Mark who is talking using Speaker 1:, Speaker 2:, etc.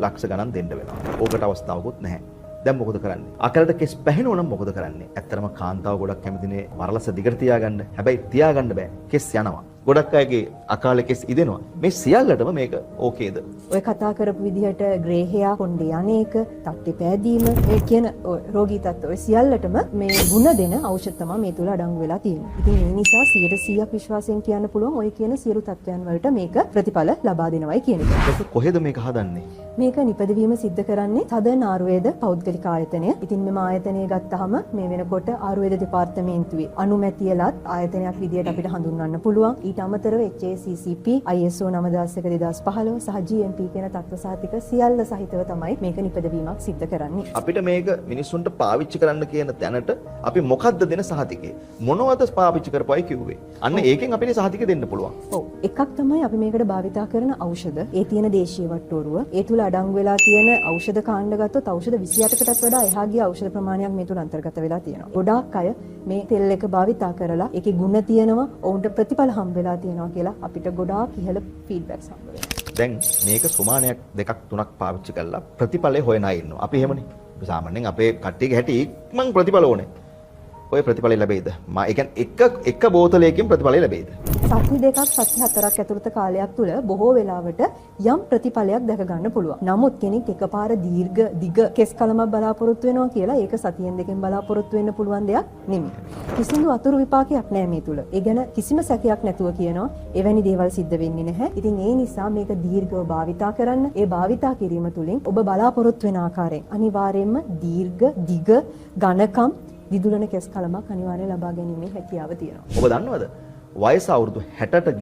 Speaker 1: ලක්ෂ ගණන් දෙන්න වෙනවා. ඕකට අවස්ථාවකුත් නැහැ. දැන් මොකද කරන්නේ? අකලට කෙස් පැහෙනෝ නම් මොකද කරන්නේ? ඇත්තටම කාන්තාව ගොඩක් කැමතිනේ වරලස දිගට තියාගන්න. හැබැයි තියාගන්න බෑ. කෙස් යනවා. ගොඩක් අයගේ අකාලේ කෙස් ඉදෙනවා. මේ සියල්ලටම මේක ඕකේද?
Speaker 2: ඔය කතා කරපු විදිහට ග්‍රේ හෙයා කොණ්ඩේ අනේක, තට්ටේ පෑදීම, මේ කියන රෝගී තත්ත්ව ඔය සියල්ලටම මේ ಗುಣ දෙන ඖෂධ තමයි මේ තුල අඩංගු වෙලා තියෙන්නේ. ඉතින් ඒ නිසා 100% විශ්වාසයෙන් කියන්න පුළුවන් ඔය කියන සියලු තත්ත්වයන් වලට මේක ප්‍රතිඵල ලබා දෙනවයි කියන එක.
Speaker 1: ඒක කොහෙද මේක හදන්නේ?
Speaker 2: මේක නිපදවීම සිද්ධ කරන්නේ සදර්න් ආයුර්වේද පෞද්ගලික ආයතනය. ඉතින් මෙම ආයතනය ගත්තාම මේ වෙනකොට ආයුර්වේද දෙපාර්තමේන්තුවේ අනුමැතියලත් ආයතනයක් විදියට අපිට හඳුන්වන්න පුළුවන්. ඊට අමතරව HACCP, ISO 9000:2015 සහ GMP කියන තත්ත්ව සහතික සියල්ල සහිතව තමයි මේක නිපදවීමක් සිද්ධ කරන්නේ.
Speaker 1: අපිට මේක මිනිස්සුන්ට පාවිච්චි කරන්න කියන තැනට අපි මොකද්ද දෙන සහතිකේ? මොනවද පාවිච්චි කරපුවයි කිව්වේ? අන්න ඒකෙන් අපිට සහතික දෙන්න පුළුවන්.
Speaker 2: ඔව්. එකක් තමයි අපි මේකට භාවිතා කරන ඖෂධ. ඒ තියෙන දේශීය වට්ටෝරුව. ඒ තුල අඩංගු වෙලා තියෙන ඖෂධ කාණ්ඩ ගත්තොත් ඖෂධ 28කටත් වඩා එහා ගිය ඖෂධ ප්‍රමාණයක් මේ තුල අන්තර්ගත වෙලා තියෙනවා. ගොඩාක් අය මේ තෙල් එක භාවිතා කරලා ඒකේ ගුණ තියෙනවා, ඔවුන්ට ප්‍රතිඵල හම්බ වෙලා තියෙනවා කියලා අපිට ගොඩාක් ඉහළ ෆීඩ්බැක්ස් හම්බ වෙනවා.
Speaker 1: දැන් මේක සුමානයක් දෙකක් තුනක් පාවිච්චි කරලා ප්‍රතිඵලය හොයන අය ඉන්නවා. අපි එහෙමනේ. අපි සාමාන්‍යයෙන් අපේ කට්ටියගේ හැටි ඉක්මන් ප්‍රතිඵල ඕනේ. ඔය ප්‍රතිඵලය ලැබෙයිද? ඒ කියන්නේ එක බෝතලයකින් ප්‍රතිඵලය ලැබෙයිද?
Speaker 2: සති දෙකක් සති හතරක් ඇතුළත කාලයක් තුල බොහෝ වෙලාවට යම් ප්‍රතිඵලයක් දැක ගන්න පුළුවන්. නමුත් කෙනෙක් එකපාර දිග කෙස් කලමක් බලාපොරොත්තු වෙනවා කියලා ඒක සතියෙන් දෙකෙන් බලාපොරොත්තු වෙන්න පුළුවන් දෙයක් නෙමෙයි. කිසිදු අතුරු විපාකයක් නැහැ මේ තුල. ඒ ගැන කිසිම සැකයක් නැතුව කියනවා එවැනි දේවල් සිද්ධ වෙන්නේ නැහැ. ඉතින් ඒ නිසා මේක දීර්ඝව භාවිතා කරන්න. ඒ භාවිතා කිරීම තුළින් ඔබ බලාපොරොත්තු වෙන ආකාරයෙන් අනිවාර්යයෙන්ම දිග ඝනකම් දිදුලන කෙස් කලමක් අනිවාර්යයෙන් ලබා ගැනීමේ හැකියාව තියෙනවා.
Speaker 1: ඔබ දන්නවද? වයස අවුරුදු 60ට